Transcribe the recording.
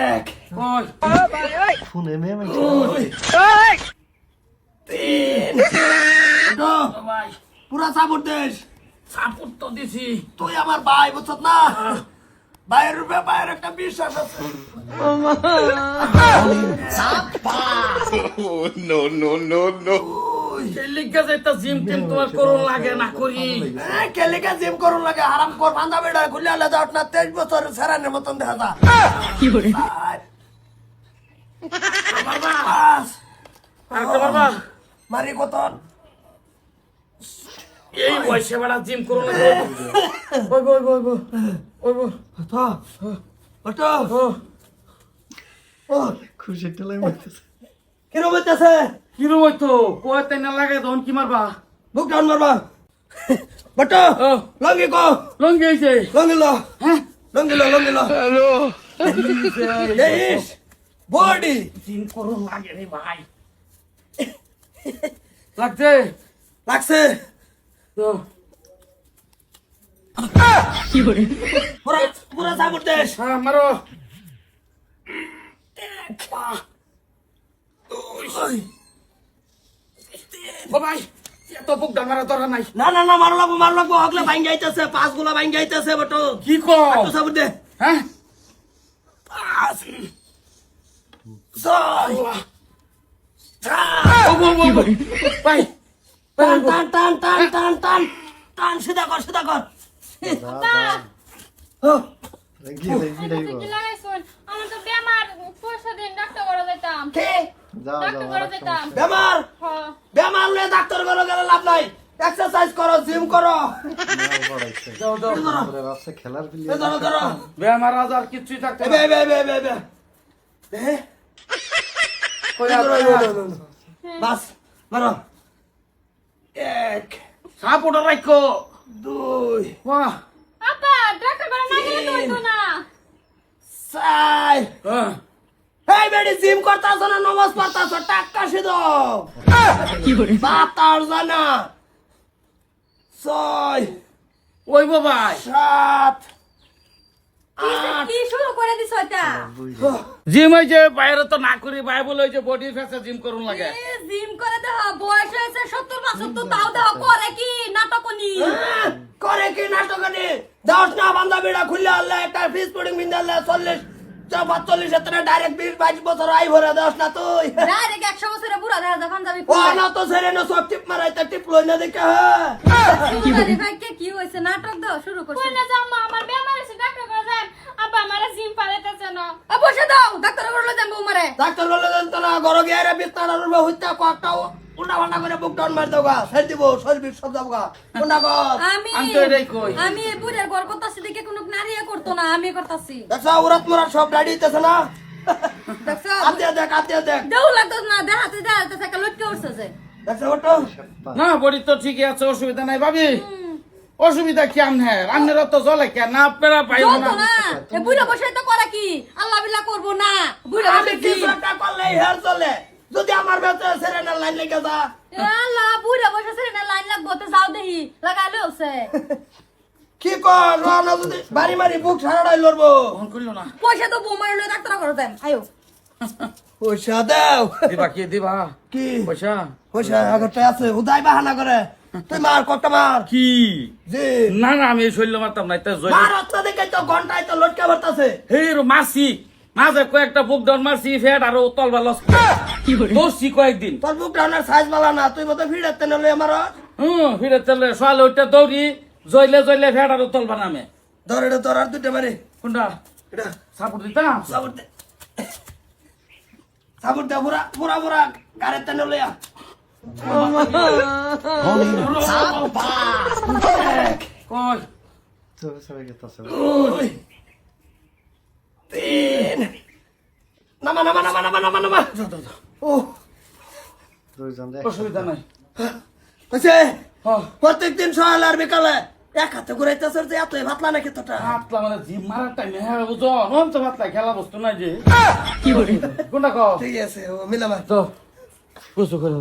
এক ফোনে মেয়ে তিন ভাই পুরা সাপোর্ট দেশ সাপোর্ট তো দিছি তুই আমার ভাই বুঝছত না ভাইয়ের রূপে ভাইয়ের একটা বিশ্বাস আছে সেই লিগা যাইতা জিম টিম তোমার করুন লাগে না করি কেলিকা জিম করুন লাগে আরাম কর বান্ধা বেড়া খুলে আলে যাও না 23 বছর সেরানের মতন দেখা যা কি করে বাস আরেকটা বাবা মারি কতন এই বয়সে বেড়া জিম করুন লাগে ওই বই বই বই ওই বই তো ওটো ও খুশি টেলাই মারতেছে কিরম হইতেছে কিরম হইতো কয় তাই না লাগে তখন কি মারবা বুক ডাউন মারবা বটো ও লঙ্গি কো লঙ্গি হইছে লঙ্গি লো হ্যাঁ লঙ্গি লো হ্যালো দেশ বডি জিম করুন লাগে রে ভাই লাগছে লাগছে তো কি করে পুরা পুরা সাপোর্ট দেশ হ্যাঁ মারো ও ভাই এত বুক ডামারা দরকার নাই না না না মারো লাগবো হগলে ভাঙ যাইতেছে পাঁচ গুলা ভাঙ যাইতেছে বটো কি কও তো সাপোর্ট দে হ্যাঁ পাঁচ ছয় ও বল বল বল ভাই টান টান টান টান টান টান টান সিধা কর ও কি দেখবি আমার তো বেমার পয়সা দিন ডাক্তার করে দিতাম কে যাও ডাক্তার যাও করে দিতাম বেমার হ্যাঁ বেমার লয়ে ডাক্তার ঘরে গেলে লাভ নাই এক্সারসাইজ করো জিম করো দাও দাও রাস্তা খেলার এ ধরো ধরো বেমার আজার কিছুই থাকতে এ বে বে বে বে বে এ কই বাস মারো এক সাপ ওটা রাখো দুই বাহ আপা ডাক্তার করে না গেলে তো হইতো না চার হ্যাঁ এই বেডি জিম করতাছ না নমাজ পড়তাছ টাকা সিধো কি করে বাতার জানা ছয় ওই ভাই সাত কি শুরু করে দিছ এটা জিম হই যে বাইরে তো না করি ভাই বলে ওই যে বডি ফেসে জিম করুন লাগে জিম করে দেহ বয়স হয়েছে 70 75 তাও দেহ করে কি নাটকনি করে কি নাটকনি দশ না বান্ধা বেড়া খুলে আল্লাহ একটা ফিস পুডিং বিন্দা আল্লাহ 40 45 এতটা ডাইরেক্ট 20 22 বছর আই ভরে দশ না তুই ডাইরেক্ট 100 বছরে বুড়া দেখা যখন যাবি ও না তো সেরে না সব টিপ মারাইতে টিপ লই না দেখে ভাইকে কি হইছে নাটক দাও শুরু করছ কইনা জাম্মা আমার বেমার আছে ডাক্তার করে যান আপা আমারে জিম পালাইতেছে না বসে দাও ডাক্তার করে যান বউমারে ডাক্তার বলে দেন তো না ঘর গিয়ে রে বিছনার উপর হইতা কয়েকটা উল্টা পাল্টা করে বুক ডাউন মার দাওগা ছেড়ে দিব শরীর সব যাবগা কোনটা কর আমি আমি তো এটাই কই। আমি এই বুড়ের ঘর করতেছি দেখে কোনো নারীয়ে করতো না আমি করতেছি দেখছ উরাত মুরাত সব গাড়ি দিতেছে না দেখছো আতে দেখ দেউ লাগতো না দেখাতে দেখাতে একটা লটকে উঠছে যে দেখছ ওটো না বডি তো ঠিকই আছে অসুবিধা নাই ভাবি অসুবিধা কি আমনের আমনের তো জলে কে না পেরা পাইব যত না না এ বুড়া বসে তো করে কি আল্লাহ বিল্লাহ করবো না বুড়া আমি বসে কি কিছু একটা করলে হেয়ার চলে যদি আমার বেচে সেরেনার লাইন লেগে যা এ আল্লাহ বুড়া বসে সে না লাইন লাগবো তো যাও দেহি লাগাইলে হচ্ছে কি কর রানা যদি বাড়ি মারি বুক সারাটাই লড়বো ফোন করিও না পয়সা তো বৌমার লয়ে ডাক্তার করে দেন আয়ো পয়সা দাও দিবা কি দিবা কি পয়সা পয়সা আগরটা আছে উদাই বাহানা করে তুই মার কত মার কি জি না না আমি শৈল মারতাম না এটা জয় মার অত্তা দেখে তো ঘন্টায় তো লটকা ভরতাছে হেই রো মাসি মাঝে কয়েকটা বুক ডাউন মারছি ফেট আর তল ভালো কি করে দোষী কয়েকদিন তোর বুক ডাউনের সাইজ বালা না তুই মতো ভিড়াতে নলে আমার ফিরে চলে সোয়ালে ওইটা দৌড়ি জইলে জইলে ফেট আর তল বানামে ধরে তোর আর দুটো মারি কোনটা এটা সাপোর্ট দিতাম সাবুর দে সাবুর দে পুরা পুরা পুরা গাড়িতে নলে কই চলে চলে গেছে দুই তিন নামা নামা নামা নামা নামা নামা ও দুইজন অসুবিধা নাই হচ্ছে হ্যাঁ প্রত্যেকদিন সকালে আর বিকালে এক হাতে ঘুরাইতেছে যে এতই ভাতলা নাকি তোটা হাতলা মানে জিম মারার টাইমে হ্যাঁ বুঝো নন তো ভাতলা খেলা বস্তু নাই যে কি করে কোনটা কও ঠিক আছে ও মিলামা তো বুঝছো করে